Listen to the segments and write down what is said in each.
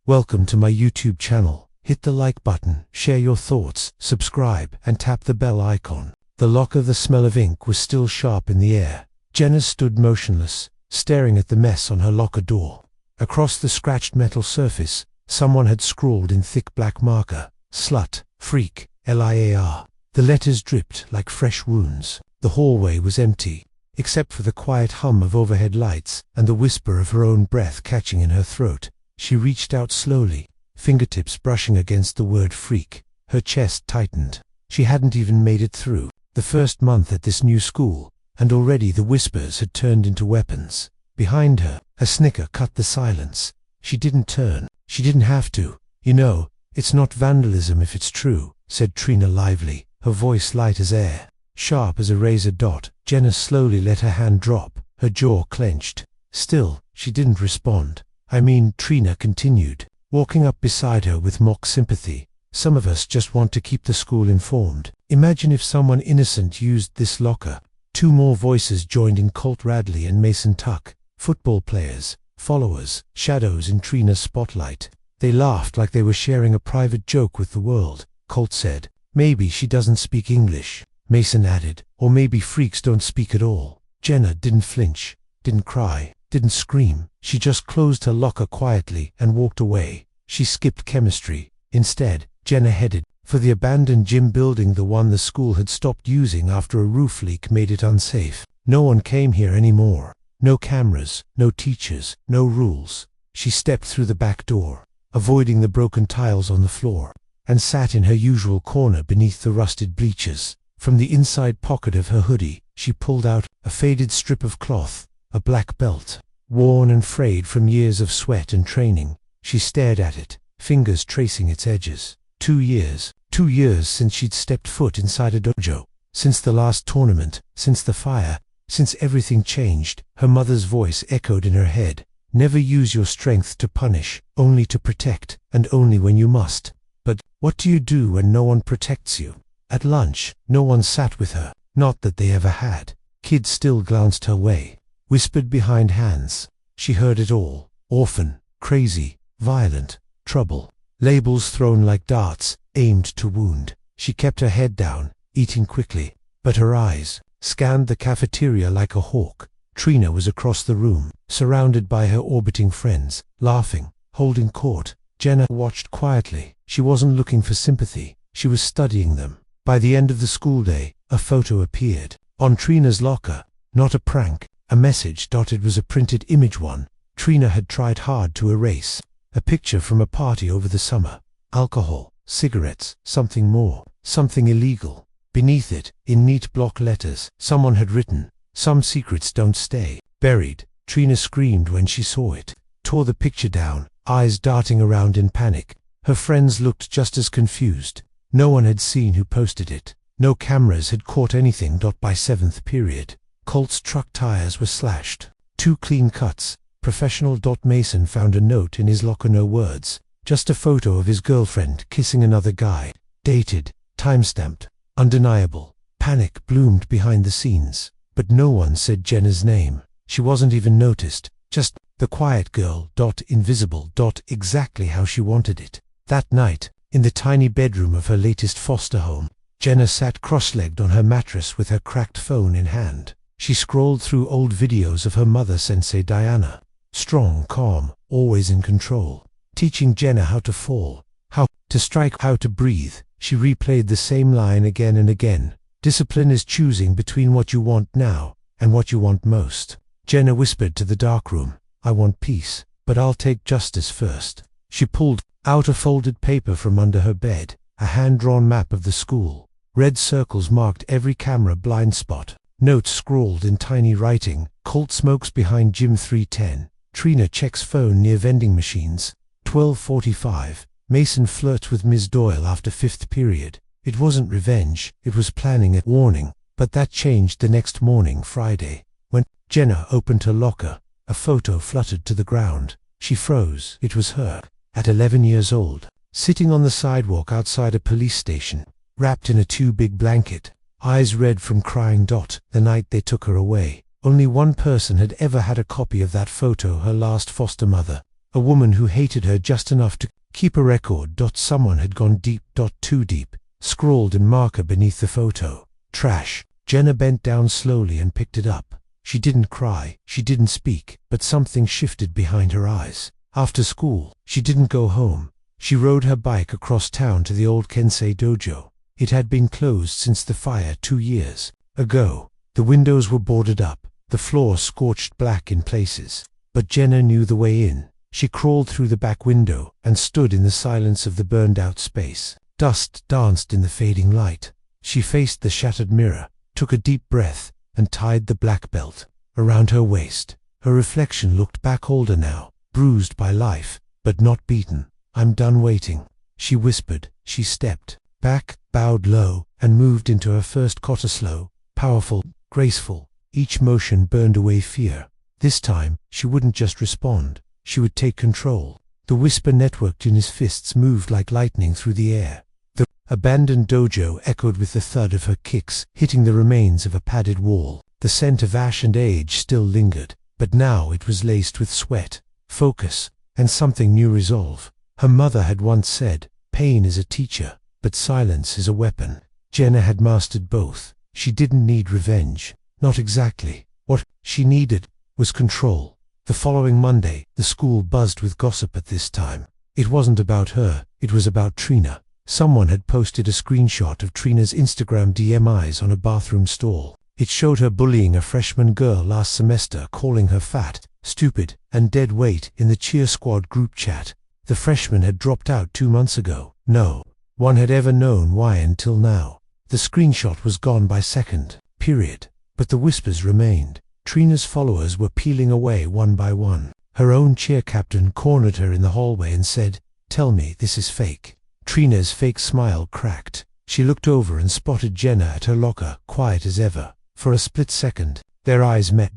Welcome to my YouTube channel. Hit the like button, share your thoughts, subscribe, and tap the bell icon. The locker, the smell of ink was still sharp in the air. Jenna stood motionless, staring at the mess on her locker door. Across the scratched metal surface, someone had scrawled in thick black marker, "Slut, Freak, LIAR." The letters dripped like fresh wounds. The hallway was empty, except for the quiet hum of overhead lights and the whisper of her own breath catching in her throat. She reached out slowly, fingertips brushing against the word freak. Her chest tightened. She hadn't even made it through the first month at this new school, and already the whispers had turned into weapons. Behind her, a snicker cut the silence. She didn't turn. She didn't have to. "You know, it's not vandalism if it's true," said Trina lively, her voice light as air, sharp as a razor dot. Jenna slowly let her hand drop, her jaw clenched. Still, she didn't respond. "I mean," Trina continued, walking up beside her with mock sympathy, "some of us just want to keep the school informed. Imagine if someone innocent used this locker." Two more voices joined in: Colt Radley and Mason Tuck, football players, followers, shadows in Trina's spotlight. They laughed like they were sharing a private joke with the world. Colt said, "Maybe she doesn't speak English." Mason added, "Or maybe freaks don't speak at all." Jenna didn't flinch, didn't cry, didn't scream. She just closed her locker quietly and walked away. She skipped chemistry. Instead, Jenna headed for the abandoned gym building, the one the school had stopped using after a roof leak made it unsafe. No one came here anymore. No cameras, no teachers, no rules. She stepped through the back door, avoiding the broken tiles on the floor, and sat in her usual corner beneath the rusted bleachers. From the inside pocket of her hoodie, she pulled out a faded strip of cloth, a black belt, worn and frayed from years of sweat and training. She stared at it, fingers tracing its edges. 2 years. 2 years since she'd stepped foot inside a dojo. Since the last tournament, since the fire, since everything changed. Her mother's voice echoed in her head. "Never use your strength to punish, only to protect, and only when you must." But what do you do when no one protects you? At lunch, no one sat with her. Not that they ever had. Kids still glanced her way, whispered behind hands. She heard it all. Orphan, crazy, violent, trouble. Labels thrown like darts, aimed to wound. She kept her head down, eating quickly, but her eyes scanned the cafeteria like a hawk. Trina was across the room, surrounded by her orbiting friends, laughing, holding court. Jenna watched quietly. She wasn't looking for sympathy. She was studying them. By the end of the school day, a photo appeared on Trina's locker. Not a prank, a message. It was a printed image one Trina had tried hard to erase. A picture from a party over the summer. Alcohol, cigarettes, something more, something illegal. Beneath it, in neat block letters, someone had written, "Some secrets don't stay." Buried. Trina screamed when she saw it, tore the picture down, eyes darting around in panic. Her friends looked just as confused. No one had seen who posted it. No cameras had caught anything. By 7th period, Colt's truck tires were slashed. 2 clean cuts. Professional. Mason found a note in his locker. No words, just a photo of his girlfriend kissing another guy. Dated, timestamped, undeniable. Panic bloomed behind the scenes, but no one said Jenna's name. She wasn't even noticed. Just the quiet girl. Invisible. Exactly how she wanted it. That night, in the tiny bedroom of her latest foster home, Jenna sat cross-legged on her mattress with her cracked phone in hand. She scrolled through old videos of her mother, Sensei Diana. Strong, calm, always in control. Teaching Jenna how to fall, how to strike, how to breathe. She replayed the same line again and again. "Discipline is choosing between what you want now and what you want most." Jenna whispered to the darkroom, "I want peace, but I'll take justice first." She pulled out a folded paper from under her bed, a hand-drawn map of the school. Red circles marked every camera blind spot. Notes scrawled in tiny writing: "Colt smokes behind gym 310. Trina checks phone near vending machines. 12:45. Mason flirts with Ms. Doyle after 5th period." It wasn't revenge, it was planning a warning. But that changed the next morning, Friday. When Jenna opened her locker, a photo fluttered to the ground. She froze. It was her, at 11 years old, sitting on the sidewalk outside a police station, wrapped in a too big blanket, eyes red from crying. The night they took her away, only one person had ever had a copy of that photo: her last foster mother. A woman who hated her just enough to keep a record. Someone had gone deep. Too deep. Scrawled in marker beneath the photo. Trash. Jenna bent down slowly and picked it up. She didn't cry, she didn't speak, but something shifted behind her eyes. After school, she didn't go home. She rode her bike across town to the old Kensei dojo. It had been closed since the fire 2 years ago. The windows were boarded up, the floor scorched black in places. But Jenna knew the way in. She crawled through the back window and stood in the silence of the burned-out space. Dust danced in the fading light. She faced the shattered mirror, took a deep breath, and tied the black belt around her waist. Her reflection looked back, older now, bruised by life, but not beaten. "I'm done waiting," she whispered. She stepped back, bowed low, and moved into her first kata, slow, powerful, graceful. Each motion burned away fear. This time, she wouldn't just respond, she would take control. The whisper networked in his fists moved like lightning through the air. The abandoned dojo echoed with the thud of her kicks, hitting the remains of a padded wall. The scent of ash and age still lingered, but now it was laced with sweat, focus, and something new, resolve. Her mother had once said, "Pain is a teacher, but silence is a weapon." Jenna had mastered both. She didn't need revenge. Not exactly. What she needed was control. The following Monday, the school buzzed with gossip at this time. It wasn't about her, it was about Trina. Someone had posted a screenshot of Trina's Instagram DMs on a bathroom stall. It showed her bullying a freshman girl last semester, calling her fat, stupid, and dead weight in the cheer squad group chat. The freshman had dropped out 2 months ago. No one had ever known why until now. The screenshot was gone by second, period. But the whispers remained. Trina's followers were peeling away one by one. Her own cheer captain cornered her in the hallway and said, "Tell me this is fake." Trina's fake smile cracked. She looked over and spotted Jenna at her locker, quiet as ever. For a split second, their eyes met.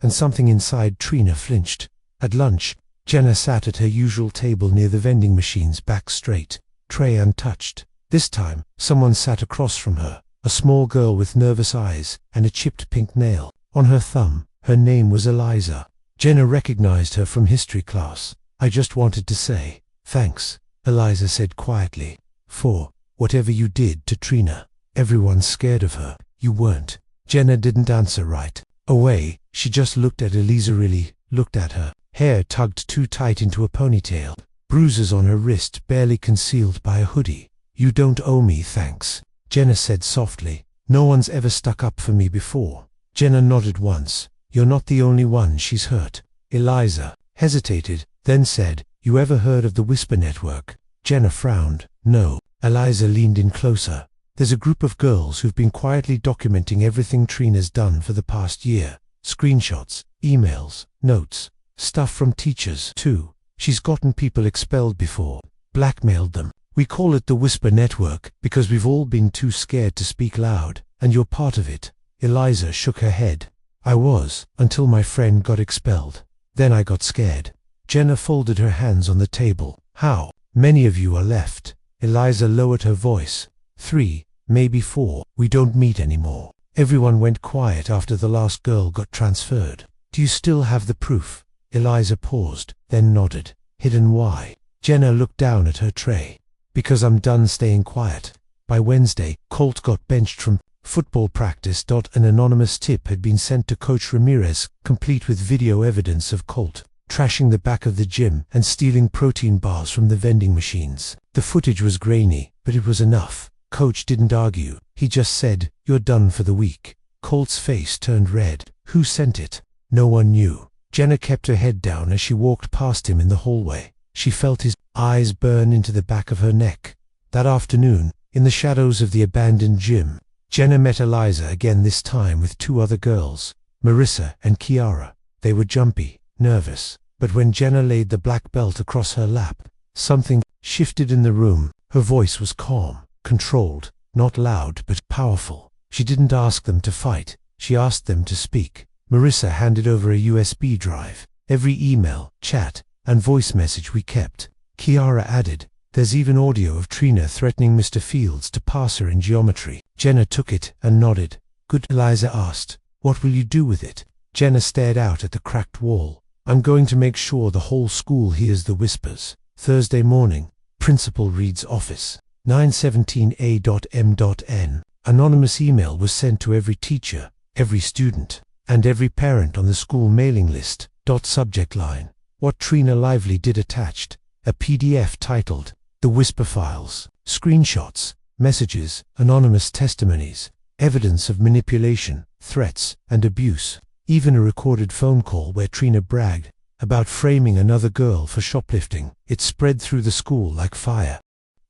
And something inside Trina flinched. At lunch, Jenna sat at her usual table near the vending machines, back straight, tray untouched. This time, someone sat across from her, a small girl with nervous eyes and a chipped pink nail on her thumb. Her name was Eliza. Jenna recognized her from history class. "I just wanted to say thanks," Eliza said quietly, "for whatever you did to Trina. Everyone's scared of her. You weren't." Jenna didn't answer right away. She just looked at Eliza, really looked at her. Hair tugged too tight into a ponytail. Bruises on her wrist barely concealed by a hoodie. "You don't owe me thanks," Jenna said softly. "No one's ever stuck up for me before." Jenna nodded once. "You're not the only one she's hurt." Eliza hesitated, then said, "You ever heard of the Whisper Network?" Jenna frowned. "No." Eliza leaned in closer. "There's a group of girls who've been quietly documenting everything Trina's done for the past year. Screenshots, emails, notes, stuff from teachers, too. She's gotten people expelled before, blackmailed them. We call it the Whisper Network because we've all been too scared to speak loud, and you're part of it." Eliza shook her head. "I was, until my friend got expelled. Then I got scared." Jenna folded her hands on the table. "How many of you are left?" Eliza lowered her voice. 3, maybe 4. "We don't meet anymore. Everyone went quiet after the last girl got transferred." "Do you still have the proof?" Eliza paused, then nodded. "Hidden why?" Jenna looked down at her tray. "Because I'm done staying quiet." By Wednesday, Colt got benched from football practice. An anonymous tip had been sent to Coach Ramirez, complete with video evidence of Colt trashing the back of the gym and stealing protein bars from the vending machines. The footage was grainy, but it was enough. Coach didn't argue. He just said, "You're done for the week." Colt's face turned red. Who sent it? No one knew. Jenna kept her head down as she walked past him in the hallway. She felt his eyes burn into the back of her neck. That afternoon, in the shadows of the abandoned gym, Jenna met Eliza again, this time with 2 other girls, Marissa and Kiara. They were jumpy, nervous, but when Jenna laid the black belt across her lap, something shifted in the room. Her voice was calm, controlled, not loud but powerful. She didn't ask them to fight, she asked them to speak. Marissa handed over a USB drive. "Every email, chat, and voice message we kept." Kiara added, "There's even audio of Trina threatening Mr. Fields to pass her in geometry." Jenna took it and nodded. "Good." Eliza asked, "What will you do with it?" Jenna stared out at the cracked wall. I'm going to make sure the whole school hears the whispers. Thursday morning, Principal Reed's office, 917A.M.N. Anonymous email was sent to every teacher, every student, and every parent on the school mailing list. Subject line: what Trina Lively did. Attached, a PDF titled, The Whisper Files. Screenshots, messages, anonymous testimonies, evidence of manipulation, threats, and abuse. Even a recorded phone call where Trina bragged about framing another girl for shoplifting. It spread through the school like fire.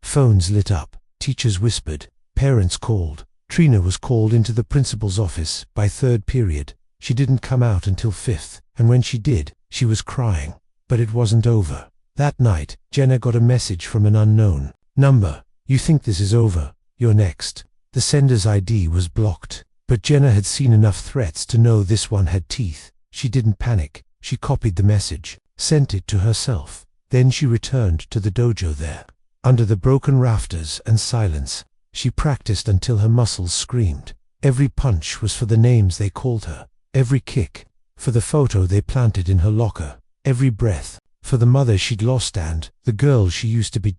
Phones lit up, teachers whispered, parents called. Trina was called into the principal's office by third period. She didn't come out until fifth, and when she did, she was crying. But it wasn't over. That night, Jenna got a message from an unknown number. You think this is over? You're next. The sender's ID was blocked, but Jenna had seen enough threats to know this one had teeth. She didn't panic. She copied the message, sent it to herself. Then she returned to the dojo there. Under the broken rafters and silence, she practiced until her muscles screamed. Every punch was for the names they called her. Every kick, for the photo they planted in her locker. Every breath, for the mother she'd lost and the girl she used to be.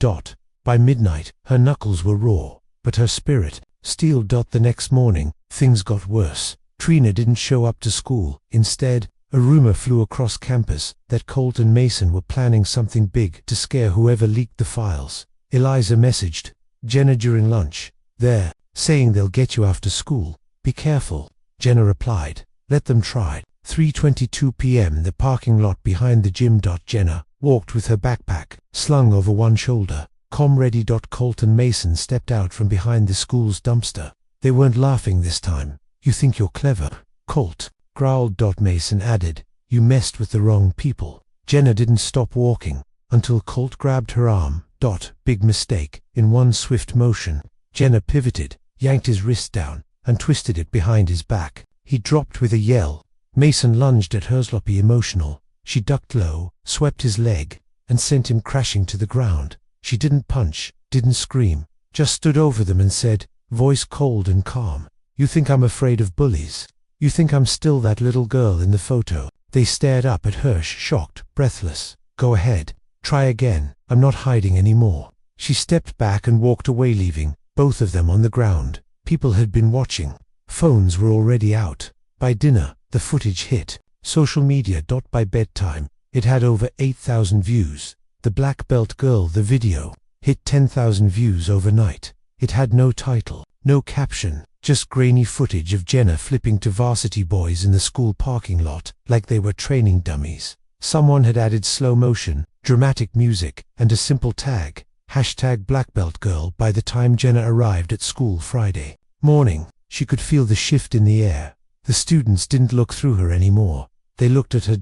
By midnight, her knuckles were raw, but her spirit, steel. The next morning, things got worse. Trina didn't show up to school. Instead, a rumor flew across campus that Colt and Mason were planning something big to scare whoever leaked the files. Eliza messaged Jenna during lunch. They're saying they'll get you after school. Be careful. Jenna replied, let them try. 3:22 p.m. The parking lot behind the gym. Jenna walked with her backpack slung over one shoulder. Ready. Colt and Mason stepped out from behind the school's dumpster. They weren't laughing this time. You think you're clever, Colt growled. Mason added, you messed with the wrong people. Jenna didn't stop walking until Colt grabbed her arm. Big mistake. In one swift motion, Jenna pivoted, yanked his wrist down, and twisted it behind his back. He dropped with a yell. Mason lunged at her. Sloppy emotional. She ducked low, swept his leg, and sent him crashing to the ground. She didn't punch, didn't scream, just stood over them and said, voice cold and calm, you think I'm afraid of bullies? You think I'm still that little girl in the photo? They stared up at her, shocked, breathless. Go ahead. Try again. I'm not hiding anymore. She stepped back and walked away, leaving both of them on the ground. People had been watching. Phones were already out. By dinner, the footage hit social media. By bedtime, it had over 8,000 views. The Black Belt Girl, the video, hit 10,000 views overnight. It had no title, no caption, just grainy footage of Jenna flipping to varsity boys in the school parking lot like they were training dummies. Someone had added slow motion, dramatic music, and a simple tag, #BlackBeltGirl. By the time Jenna arrived at school Friday morning, she could feel the shift in the air. The students didn't look through her anymore. They looked at her.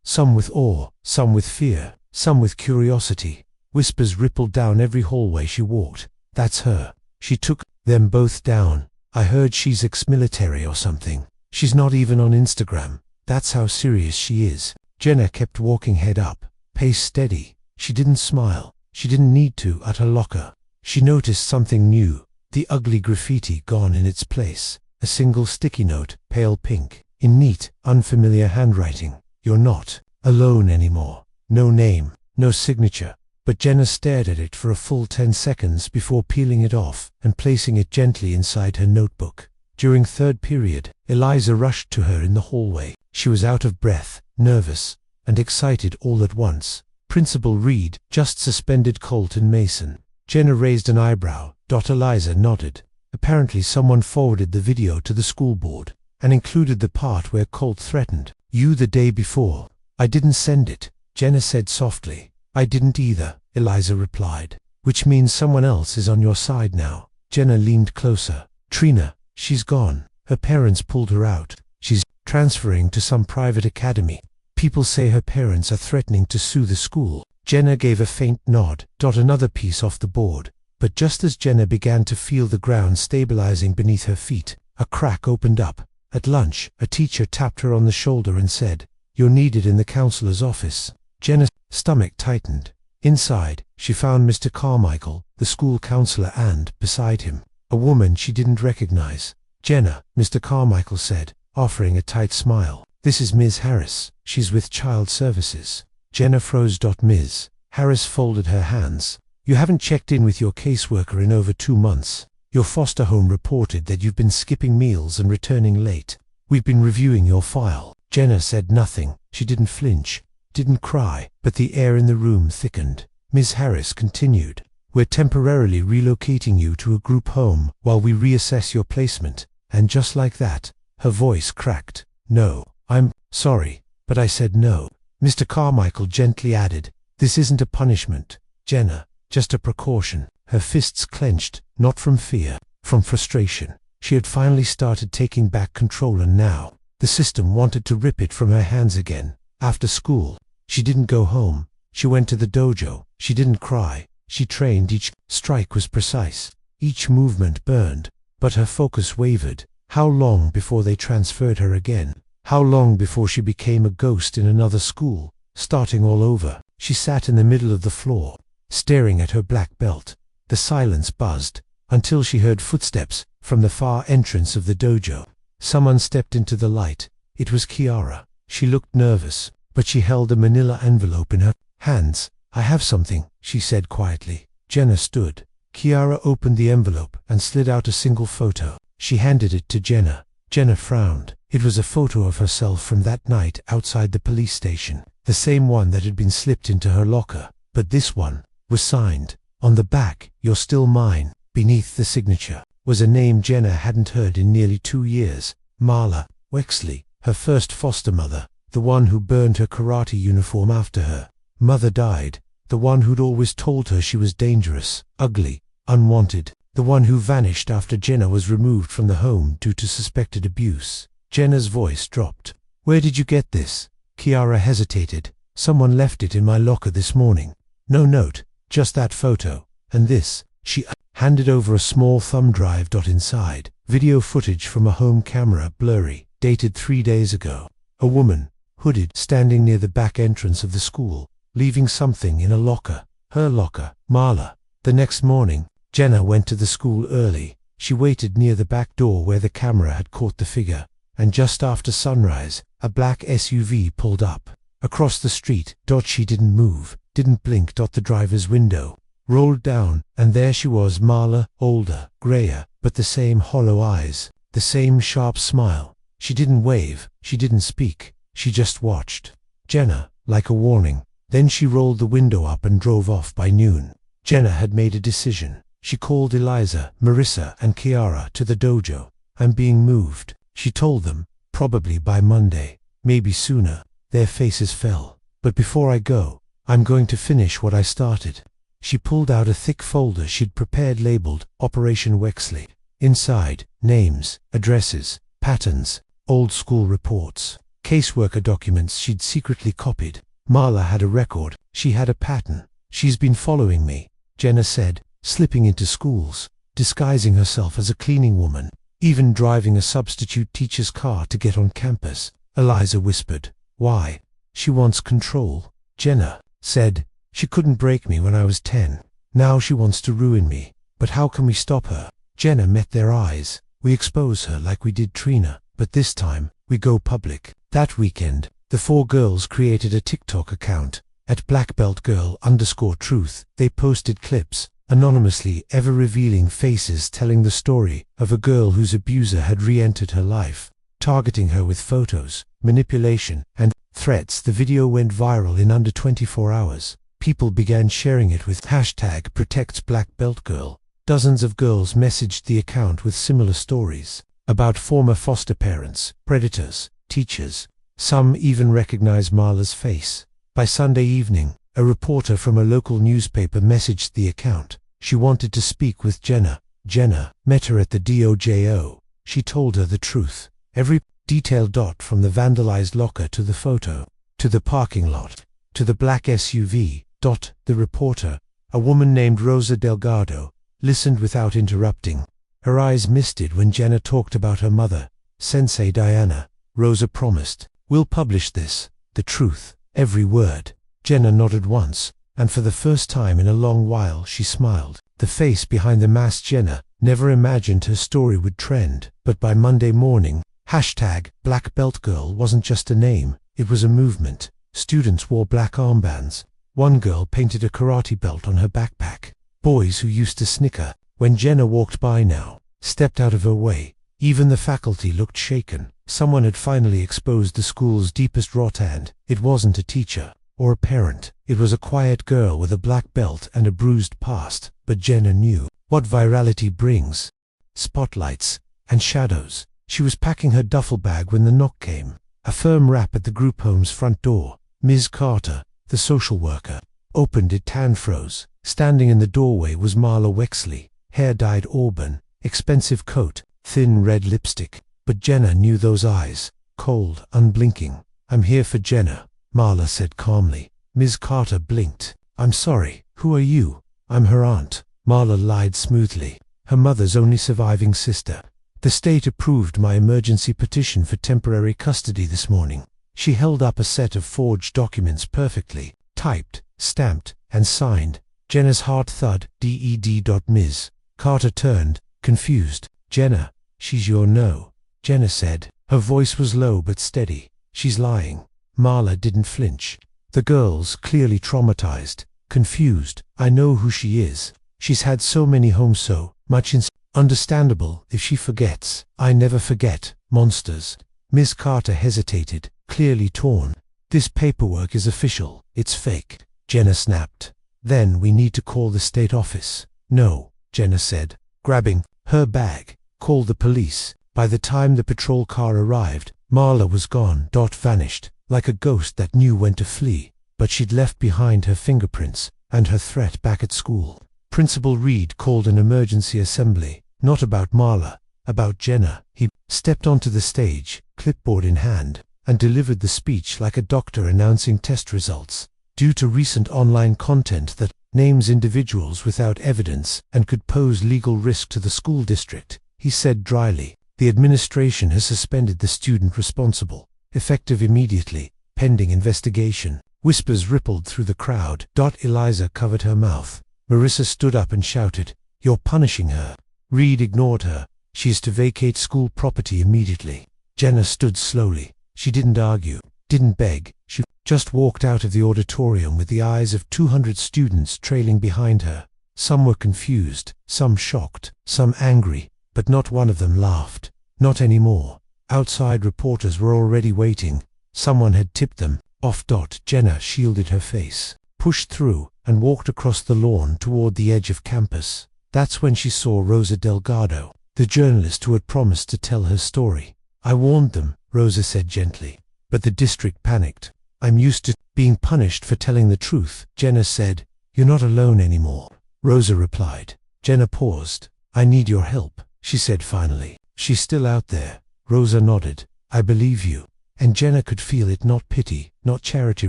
Some with awe, some with fear, some with curiosity. Whispers rippled down every hallway she walked. That's her. She took them both down. I heard she's ex-military or something. She's not even on Instagram. That's how serious she is. Jenna kept walking, head up, pace steady. She didn't smile. She didn't need to. At her locker, she noticed something new. The ugly graffiti gone in its place. A single sticky note, pale pink, in neat, unfamiliar handwriting. You're not alone anymore. No name, no signature. But Jenna stared at it for a full 10 seconds before peeling it off and placing it gently inside her notebook. During third period, Eliza rushed to her in the hallway. She was out of breath, nervous, and excited all at once. Principal Reed just suspended Colt and Mason. Jenna raised an eyebrow. Eliza nodded. Apparently someone forwarded the video to the school board and included the part where Colt threatened you the day before. I didn't send it, Jenna said softly. I didn't either, Eliza replied. Which means someone else is on your side now. Jenna leaned closer. Trina, she's gone. Her parents pulled her out. She's transferring to some private academy. People say her parents are threatening to sue the school. Jenna gave a faint nod. Another piece off the board. But just as Jenna began to feel the ground stabilizing beneath her feet, a crack opened up. At lunch, a teacher tapped her on the shoulder and said, "You're needed in the counselor's office." Jenna's stomach tightened. Inside, she found Mr. Carmichael, the school counselor, and, beside him, a woman she didn't recognize. "Jenna," Mr. Carmichael said, offering a tight smile. "This is Ms. Harris. She's with Child Services." Jenna froze. "Ms. Harris folded her hands. "You haven't checked in with your caseworker in over 2 months. Your foster home reported that you've been skipping meals and returning late. We've been reviewing your file." Jenna said nothing. She didn't flinch, didn't cry, but the air in the room thickened. Ms. Harris continued, "We're temporarily relocating you to a group home while we reassess your placement." And just like that, her voice cracked. "No, I'm sorry, but I said no." Mr. Carmichael gently added, "This isn't a punishment, Jenna, just a precaution." Her fists clenched, not from fear, from frustration. She had finally started taking back control, and now the system wanted to rip it from her hands again. After school, she didn't go home. She went to the dojo. She didn't cry. She trained. Each strike was precise. Each movement burned. But her focus wavered. How long before they transferred her again? How long before she became a ghost in another school, starting all over? She sat in the middle of the floor, staring at her black belt. The silence buzzed, until she heard footsteps from the far entrance of the dojo. Someone stepped into the light. It was Kiara. She looked nervous, but she held a manila envelope in her hands. "I have something," she said quietly. Jenna stood. Kiara opened the envelope and slid out a single photo. She handed it to Jenna. Jenna frowned. It was a photo of herself from that night outside the police station, the same one that had been slipped into her locker. But this one was signed. On the back, "You're still mine." Beneath the signature was a name Jenna hadn't heard in nearly 2 years. Marla Wexley, her first foster mother, the one who burned her karate uniform after her mother died, the one who'd always told her she was dangerous, ugly, unwanted, the one who vanished after Jenna was removed from the home due to suspected abuse. Jenna's voice dropped. "Where did you get this?" Kiara hesitated. "Someone left it in my locker this morning. No note, just that photo. And this." She handed over a small thumb drive. Inside, video footage from a home camera, blurry, dated 3 days ago. A woman, hooded, standing near the back entrance of the school, leaving something in a locker. Her locker. Marla. The next morning, Jenna went to the school early. She waited near the back door where the camera had caught the figure, and just after sunrise, a black SUV pulled up. Across the street. She didn't move, didn't blink. The driver's window rolled down, and there she was, Marla, older, grayer, but the same hollow eyes, the same sharp smile. She didn't wave, she didn't speak, she just watched. Jenna, like a warning. Then she rolled the window up and drove off. By noon, Jenna had made a decision. She called Eliza, Marissa, and Kiara to the dojo. "I'm being moved," she told them, "probably by Monday, maybe sooner." Their faces fell. "But before I go, I'm going to finish what I started." She pulled out a thick folder she'd prepared labeled Operation Wexley. Inside, names, addresses, patterns, old school reports, caseworker documents she'd secretly copied. Marla had a record. She had a pattern. "She's been following me," Jenna said, "slipping into schools, disguising herself as a cleaning woman, even driving a substitute teacher's car to get on campus." Eliza whispered, "Why?" "She wants control," Jenna said. "She couldn't break me when I was 10. Now she wants to ruin me. But how can we stop her?" Jenna met their eyes. "We expose her like we did Trina, but this time, we go public." That weekend, the 4 girls created a TikTok account, at blackbeltgirl_truth. They posted clips, anonymously, ever revealing faces, telling the story of a girl whose abuser had re-entered her life, targeting her with photos, manipulation, and threats. The video went viral in under 24 hours. People began sharing it with #ProtectsBlackBeltGirl. Dozens of girls messaged the account with similar stories about former foster parents, predators, teachers. Some even recognized Marla's face. By Sunday evening, a reporter from a local newspaper messaged the account. She wanted to speak with Jenna. Jenna met her at the dojo. She told her the truth. Every detail. From the vandalized locker to the photo, to the parking lot, to the black SUV. The reporter, a woman named Rosa Delgado, listened without interrupting. Her eyes misted when Jenna talked about her mother, Sensei Diana. Rosa promised, "We'll publish this, the truth, every word." Jenna nodded once, and for the first time in a long while she smiled. The face behind the mask. Jenna never imagined her story would trend, but by Monday morning, Hashtag Black Belt Girl wasn't just a name, it was a movement. Students wore black armbands. One girl painted a karate belt on her backpack. Boys who used to snicker when Jenna walked by now stepped out of her way. Even the faculty looked shaken. Someone had finally exposed the school's deepest rot, and it wasn't a teacher or a parent. It was a quiet girl with a black belt and a bruised past. But Jenna knew what virality brings: spotlights and shadows. She was packing her duffel bag when the knock came. A firm rap at the group home's front door. Ms. Carter, the social worker, opened it. Tan froze. Standing in the doorway was Marla Wexley, hair dyed auburn, expensive coat, thin red lipstick. But Jenna knew those eyes, cold, unblinking. "I'm here for Jenna," Marla said calmly. Ms. Carter blinked. "I'm sorry, who are you?" "I'm her aunt," Marla lied smoothly. "Her mother's only surviving sister. The state approved my emergency petition for temporary custody this morning." She held up a set of forged documents, perfectly typed, stamped, and signed. Jenna's heart thud. "Ded. Carter turned, confused. "Jenna, she's your no," Jenna said. Her voice was low but steady. "She's lying." Marla didn't flinch. The girl's clearly traumatized, confused. "I know who she is. She's had so many homes, so much understandable if she forgets." "I never forget, monsters." Miss Carter hesitated, clearly torn. "This paperwork is official. It's fake," Jenna snapped. "Then we need to call the state office." "No," Jenna said, grabbing her bag. "Call the police." By the time the patrol car arrived, Marla was gone. Vanished, like a ghost that knew when to flee. But she'd left behind her fingerprints and her threat back at school. Principal Reed called an emergency assembly. Not about Marla, about Jenna. He stepped onto the stage, clipboard in hand, and delivered the speech like a doctor announcing test results. "Due to recent online content that names individuals without evidence and could pose legal risk to the school district," he said dryly, "the administration has suspended the student responsible, effective immediately, pending investigation." Whispers rippled through the crowd. Eliza covered her mouth. Marissa stood up and shouted, "You're punishing her." Reed ignored her. "She is to vacate school property immediately." Jenna stood slowly. She didn't argue, didn't beg. She just walked out of the auditorium with the eyes of 200 students trailing behind her. Some were confused, some shocked, some angry, but not one of them laughed. Not anymore. Outside reporters were already waiting. Someone had tipped them off. Jenna shielded her face, pushed through, and walked across the lawn toward the edge of campus. That's when she saw Rosa Delgado, the journalist who had promised to tell her story. "I warned them," Rosa said gently. "But the district panicked." "I'm used to being punished for telling the truth," Jenna said. "You're not alone anymore," Rosa replied. Jenna paused. "I need your help," she said finally. "She's still out there." Rosa nodded. "I believe you." And Jenna could feel it, not pity, not charity,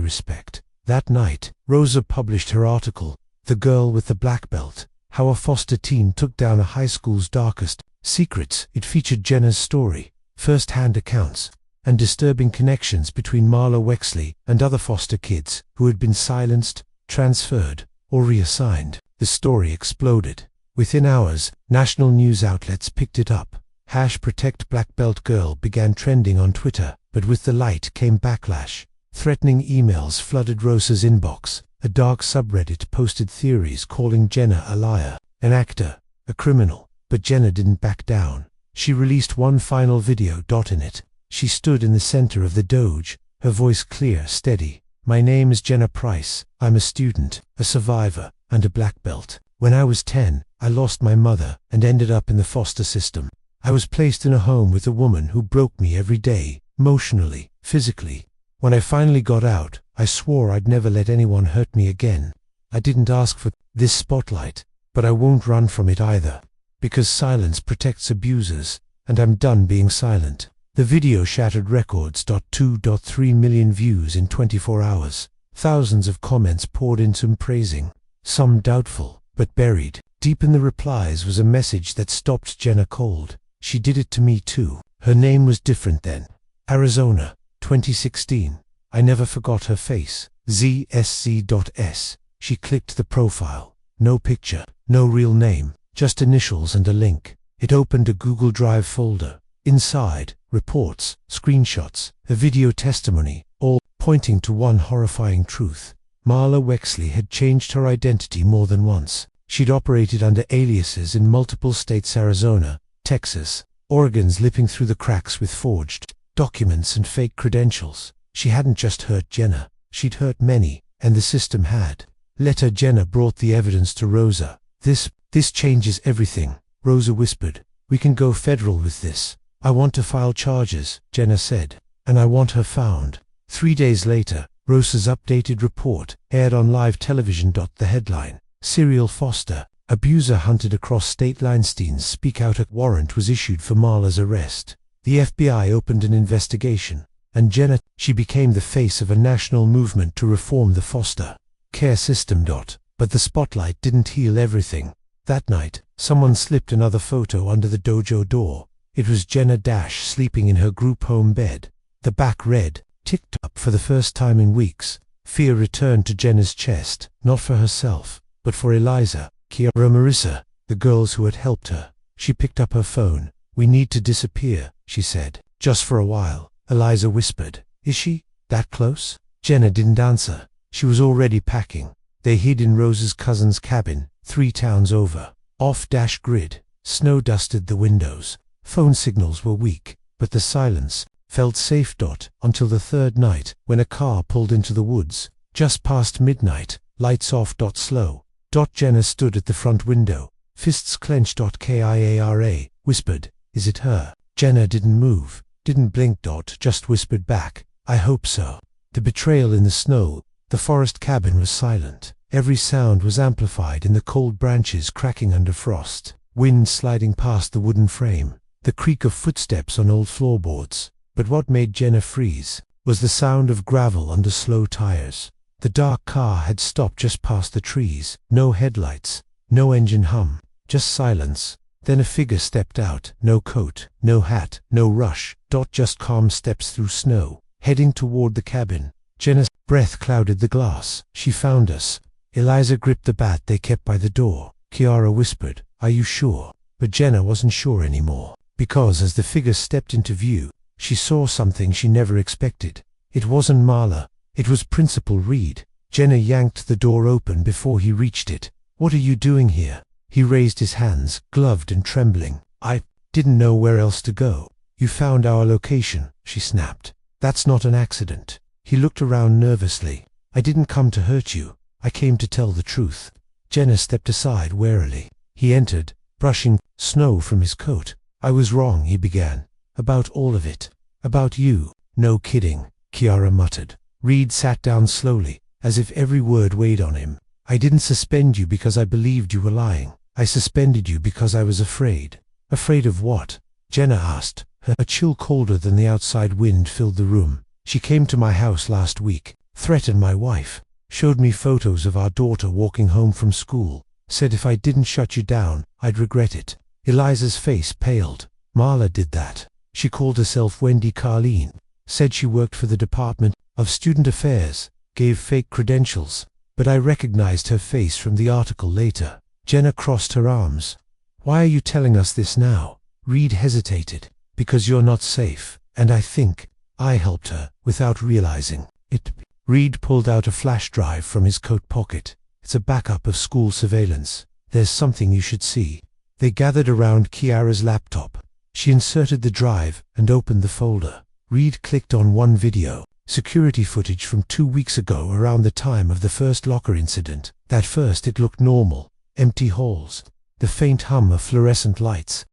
respect. That night, Rosa published her article, "The Girl with the Black Belt: How a Foster Teen Took Down a High School's Darkest Secrets." It featured Jenna's story, first-hand accounts, and disturbing connections between Marla Wexley and other foster kids who had been silenced, transferred, or reassigned. The story exploded. Within hours, national news outlets picked it up. #ProtectBlackBeltGirl began trending on Twitter, but with the light came backlash. Threatening emails flooded Rosa's inbox. A dark subreddit posted theories calling Jenna a liar, an actor, a criminal. But Jenna didn't back down. She released one final video. In it, she stood in the center of the doge, her voice clear, steady. "My name is Jenna Price. I'm a student, a survivor, and a black belt. When I was 10, I lost my mother and ended up in the foster system. I was placed in a home with a woman who broke me every day, emotionally, physically. When I finally got out, I swore I'd never let anyone hurt me again. I didn't ask for this spotlight, but I won't run from it either. Because silence protects abusers, and I'm done being silent." The video shattered records. 2.3 million views in 24 hours. Thousands of comments poured in, some praising, some doubtful, but buried deep in the replies was a message that stopped Jenna cold. "She did it to me too." Her name was different then. Arizona, 2016. I never forgot her face. ZSC.S. She clicked the profile. No picture, no real name, just initials and a link. It opened a Google Drive folder. Inside, reports, screenshots, a video testimony, all pointing to one horrifying truth. Marla Wexley had changed her identity more than once. She'd operated under aliases in multiple states: Arizona, Texas, Oregon's slipping through the cracks with forged documents and fake credentials. She hadn't just hurt Jenna, she'd hurt many, and the system had. Later Jenna brought the evidence to Rosa. This changes everything, Rosa whispered. We can go federal with this. I want to file charges, Jenna said, and I want her found. 3 days later, Rosa's updated report aired on live television. The headline: Serial Foster Abuser Hunted Across State Lines. Speak Out. A warrant was issued for Marla's arrest. The FBI opened an investigation, and Jenna, she became the face of a national movement to reform the foster care system. But the spotlight didn't heal everything. That night, someone slipped another photo under the dojo door. It was Jenna sleeping in her group home bed. The back read, ticked up. For the first time in weeks, fear returned to Jenna's chest, not for herself, but for Eliza, Kiara, Marissa, the girls who had helped her. She picked up her phone. We need to disappear, she said. Just for a while, Eliza whispered. Is she that close? Jenna didn't answer. She was already packing. They hid in Rosa's cousin's cabin, 3 towns over. Off-grid, snow dusted the windows. Phone signals were weak, but the silence felt safe. Until the third night, when a car pulled into the woods. Just past midnight, lights off. Slow. Jenna stood at the front window, fists clenched. Kiara whispered, is it her? Jenna didn't move, didn't blink. Just whispered back, I hope so. The betrayal in the snow. The forest cabin was silent. Every sound was amplified in the cold branches cracking under frost, wind sliding past the wooden frame, the creak of footsteps on old floorboards. But what made Jenna freeze was the sound of gravel under slow tires. The dark car had stopped just past the trees. No headlights, no engine hum, just silence. Then a figure stepped out. No coat, no hat, no rush. Just calm steps through snow, heading toward the cabin. Jenna's breath clouded the glass. She found us. Eliza gripped the bat they kept by the door. Kiara whispered, are you sure? But Jenna wasn't sure anymore, because as the figure stepped into view, she saw something she never expected. It wasn't Marla. It was Principal Reed. Jenna yanked the door open before he reached it. What are you doing here? He raised his hands, gloved and trembling. I didn't know where else to go. You found our location, she snapped. That's not an accident. He looked around nervously. I didn't come to hurt you. I came to tell the truth. Jenna stepped aside warily. He entered, brushing snow from his coat. I was wrong, he began. About all of it. About you. No kidding, Kiara muttered. Reed sat down slowly, as if every word weighed on him. I didn't suspend you because I believed you were lying. I suspended you because I was afraid. Afraid of what? Jenna asked. A chill colder than the outside wind filled the room. She came to my house last week, threatened my wife, showed me photos of our daughter walking home from school, said if I didn't shut you down, I'd regret it. Eliza's face paled. Marla did that. She called herself Wendy Carleen, said she worked for the Department of Student Affairs, gave fake credentials, but I recognized her face from the article later. Jenna crossed her arms. Why are you telling us this now? Reed hesitated. Because you're not safe, and I think I helped her without realizing it. Reed pulled out a flash drive from his coat pocket. It's a backup of school surveillance. There's something you should see. They gathered around Kiara's laptop. She inserted the drive and opened the folder. Reed clicked on one video, security footage from 2 weeks ago around the time of the first locker incident. At first it looked normal, empty halls, the faint hum of fluorescent lights.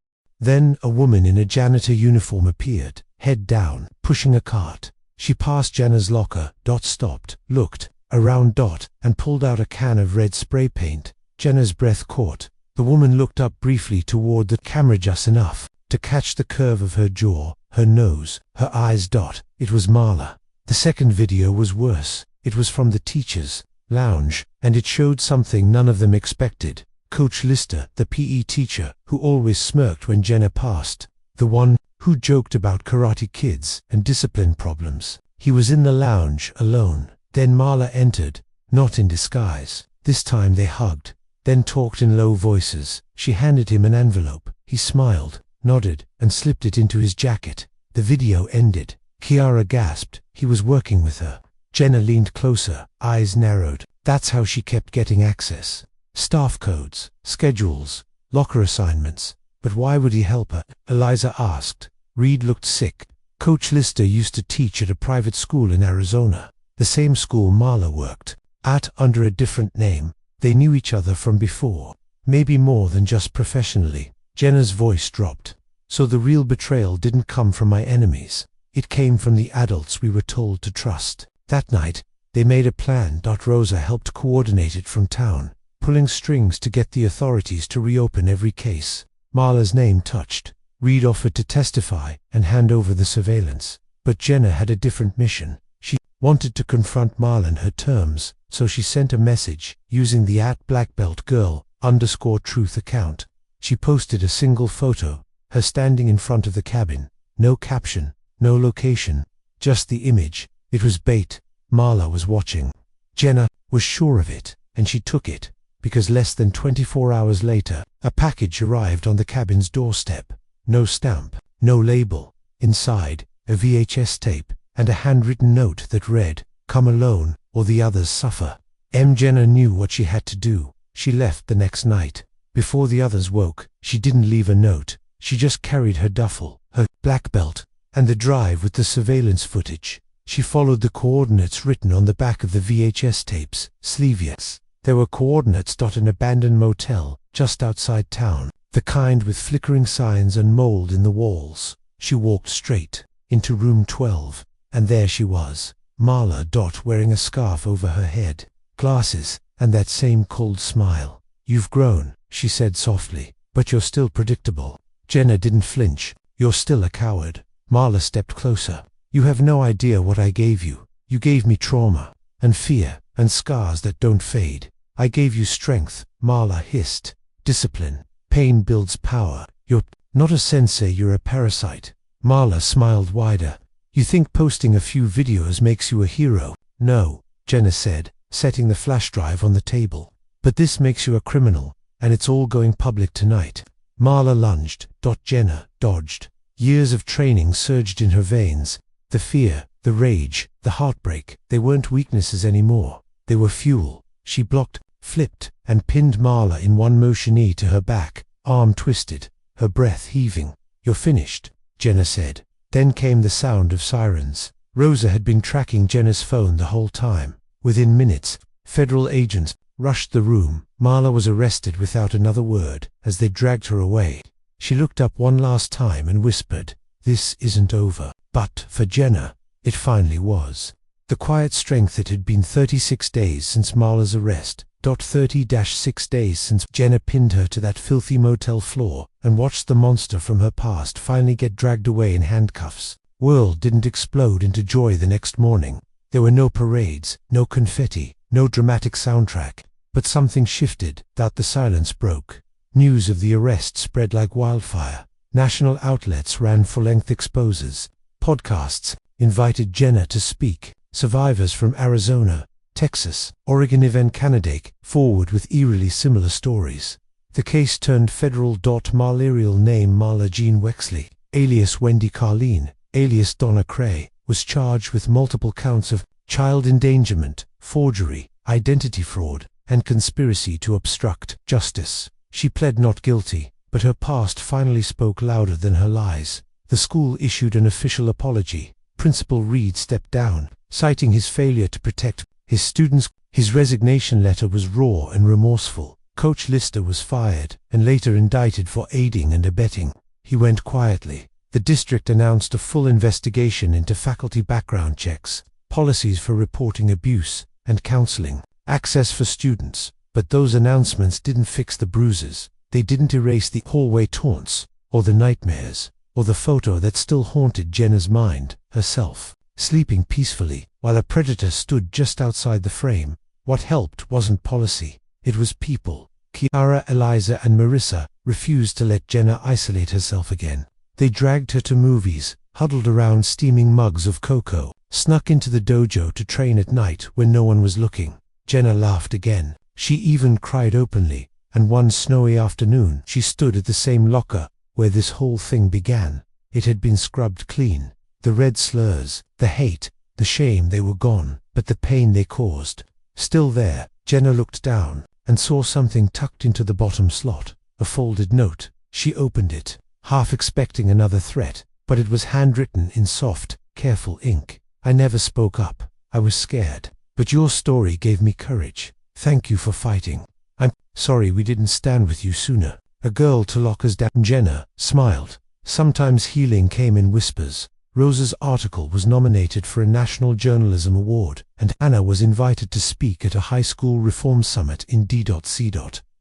Then a woman in a janitor uniform appeared, head down, pushing a cart. She passed Jenna's locker, stopped, looked around, and pulled out a can of red spray paint. Jenna's breath caught. The woman looked up briefly toward the camera just enough to catch the curve of her jaw, her nose, her eyes. It was Marla. The second video was worse. It was from the teachers' lounge, and it showed something none of them expected. Coach Lister, the PE teacher, who always smirked when Jenna passed, the one who joked about karate kids and discipline problems. He was in the lounge, alone. Then Marla entered, not in disguise. This time they hugged, then talked in low voices. She handed him an envelope. He smiled. nodded, and slipped it into his jacket. The video ended. Kiara gasped. He was working with her. Jenna leaned closer, eyes narrowed. That's how she kept getting access. Staff codes, schedules, locker assignments. But why would he help her? Eliza asked. Reed looked sick. Coach Lister used to teach at a private school in Arizona, the same school Marla worked at under a different name. They knew each other from before, maybe more than just professionally. Jenna's voice dropped. So the real betrayal didn't come from my enemies. It came from the adults we were told to trust. That night, they made a plan. Rosa helped coordinate it from town, pulling strings to get the authorities to reopen every case. Marla's name touched. Reed offered to testify and hand over the surveillance. But Jenna had a different mission. She wanted to confront Marla on her terms, so she sent a message using the @BlackBeltGirl_truth account. She posted a single photo, her standing in front of the cabin. No caption, no location, just the image. It was bait. Marla was watching. Jenna was sure of it, and she took it, because less than 24 hours later, a package arrived on the cabin's doorstep. No stamp, no label. Inside, a VHS tape, and a handwritten note that read, "Come alone, or the others suffer." Jenna knew what she had to do. She left the next night. Before the others woke, she didn't leave a note. She just carried her duffel, her black belt, and the drive with the surveillance footage. She followed the coordinates written on the back of the VHS tapes. Sleevius. There were coordinates. An abandoned motel just outside town, the kind with flickering signs and mold in the walls. She walked straight into room 12, and there she was, Marla. Wearing a scarf over her head, glasses, and that same cold smile. "You've grown," she said softly, "but you're still predictable." Jenna didn't flinch. "You're still a coward." Marla stepped closer. "You have no idea what I gave you. You gave me trauma, and fear, and scars that don't fade. I gave you strength," Marla hissed. "Discipline. Pain builds power. You're not a sensei, you're a parasite." Marla smiled wider. "You think posting a few videos makes you a hero?" "No," Jenna said, setting the flash drive on the table. "But this makes you a criminal, and it's all going public tonight." Marla lunged. Jenna dodged. Years of training surged in her veins. The fear, the rage, the heartbreak, they weren't weaknesses anymore. They were fuel. She blocked, flipped, and pinned Marla in one motion, knee to her back, arm twisted, her breath heaving. "You're finished," Jenna said. Then came the sound of sirens. Rosa had been tracking Jenna's phone the whole time. Within minutes, federal agents rushed the room. Marla was arrested without another word as they dragged her away. She looked up one last time and whispered, "This isn't over." But for Jenna, it finally was. The quiet strength. It had been 36 days since Marla's arrest. 30-6 days since Jenna pinned her to that filthy motel floor and watched the monster from her past finally get dragged away in handcuffs. World didn't explode into joy the next morning. There were no parades, no confetti, no dramatic soundtrack. But something shifted. The silence broke. News of the arrest spread like wildfire. National outlets ran full-length exposes. Podcasts invited Jenna to speak. Survivors from Arizona, Texas, Oregon, even Canada forward with eerily similar stories. The case turned federal. Malarial name Marla Jean Wexley, alias Wendy Carlene, alias Donna Cray, was charged with multiple counts of child endangerment, forgery, identity fraud, and conspiracy to obstruct justice. She pled not guilty, but her past finally spoke louder than her lies. The school issued an official apology. Principal Reed stepped down, citing his failure to protect his students. His resignation letter was raw and remorseful. Coach Lister was fired and later indicted for aiding and abetting. He went quietly. The district announced a full investigation into faculty background checks, policies for reporting abuse, and counseling, access for students. But those announcements didn't fix the bruises. They didn't erase the hallway taunts, or the nightmares, or the photo that still haunted Jenna's mind, herself, sleeping peacefully, while a predator stood just outside the frame. What helped wasn't policy, it was people. Kiara, Eliza, and Marissa refused to let Jenna isolate herself again. They dragged her to movies, huddled around steaming mugs of cocoa, snuck into the dojo to train at night when no one was looking. Jenna laughed again. She even cried openly, and one snowy afternoon she stood at the same locker where this whole thing began. It had been scrubbed clean. The red slurs, the hate, the shame, they were gone, but the pain they caused, still there. Jenna looked down and saw something tucked into the bottom slot, a folded note. She opened it, half expecting another threat, but it was handwritten in soft, careful ink. I never spoke up. I was scared, but your story gave me courage. Thank you for fighting. I'm sorry we didn't stand with you sooner. A girl to lock us down. Jenna smiled. Sometimes healing came in whispers. Rosa's article was nominated for a National Journalism Award, and Anna was invited to speak at a high school reform summit in D.C.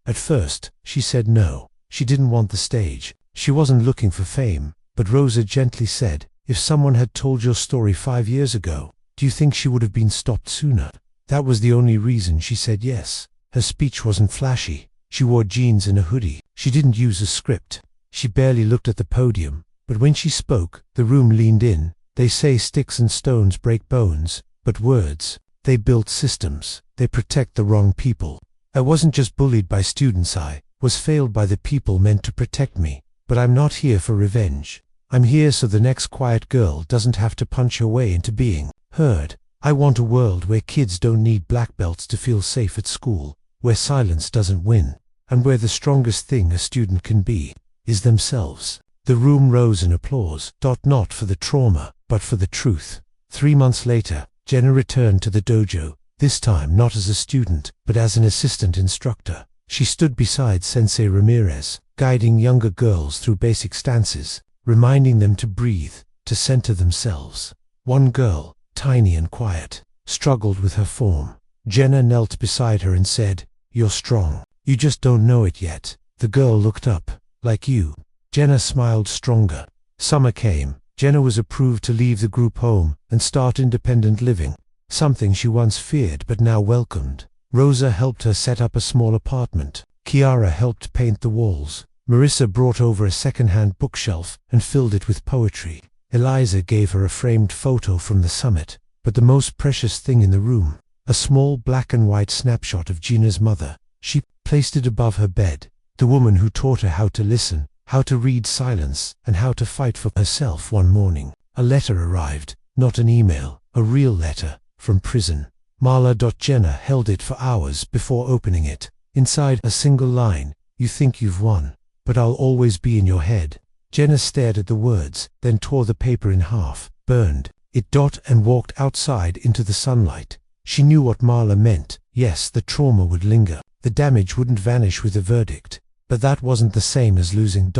At first, she said no. She didn't want the stage. She wasn't looking for fame. But Rosa gently said, if someone had told your story 5 years ago, do you think she would have been stopped sooner? That was the only reason she said yes. Her speech wasn't flashy. She wore jeans and a hoodie. She didn't use a script. She barely looked at the podium. But when she spoke, the room leaned in. They say sticks and stones break bones, but words, they build systems. They protect the wrong people. I wasn't just bullied by students, I was failed by the people meant to protect me. But I'm not here for revenge. I'm here so the next quiet girl doesn't have to punch her way into being heard. I want a world where kids don't need black belts to feel safe at school, where silence doesn't win, and where the strongest thing a student can be is themselves. The room rose in applause, not for the trauma, but for the truth. 3 months later, Jenna returned to the dojo, this time not as a student, but as an assistant instructor. She stood beside Sensei Ramirez, guiding younger girls through basic stances, reminding them to breathe, to center themselves. One girl, tiny and quiet, struggled with her form. Jenna knelt beside her and said, "You're strong. You just don't know it yet." The girl looked up. "Like you." Jenna smiled stronger. Summer came. Jenna was approved to leave the group home and start independent living, something she once feared but now welcomed. Rosa helped her set up a small apartment. Kiara helped paint the walls. Marissa brought over a second-hand bookshelf and filled it with poetry. Eliza gave her a framed photo from the summit, but the most precious thing in the room, a small black and white snapshot of Gina's mother. She placed it above her bed, the woman who taught her how to listen, how to read silence, and how to fight for herself. One morning, a letter arrived, not an email, a real letter, from prison. Marla. Jenna held it for hours before opening it. Inside, a single line, "You think you've won, but I'll always be in your head." Jenna stared at the words, then tore the paper in half, burned it, and walked outside into the sunlight. She knew what Marla meant. Yes, the trauma would linger. The damage wouldn't vanish with a verdict. But that wasn't the same as losing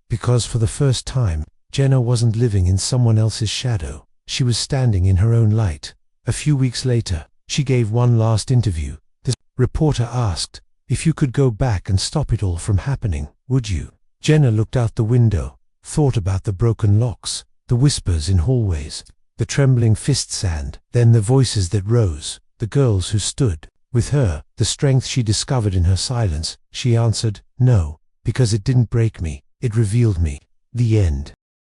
because for the first time, Jenna wasn't living in someone else's shadow. She was standing in her own light. A few weeks later, she gave one last interview. The reporter asked, "If you could go back and stop it all from happening, would you?" Jenna looked out the window, thought about the broken locks, the whispers in hallways, the trembling fists, and then the voices that rose, the girls who stood with her, the strength she discovered in her silence. She answered, "No, because it didn't break me, it revealed me." The end.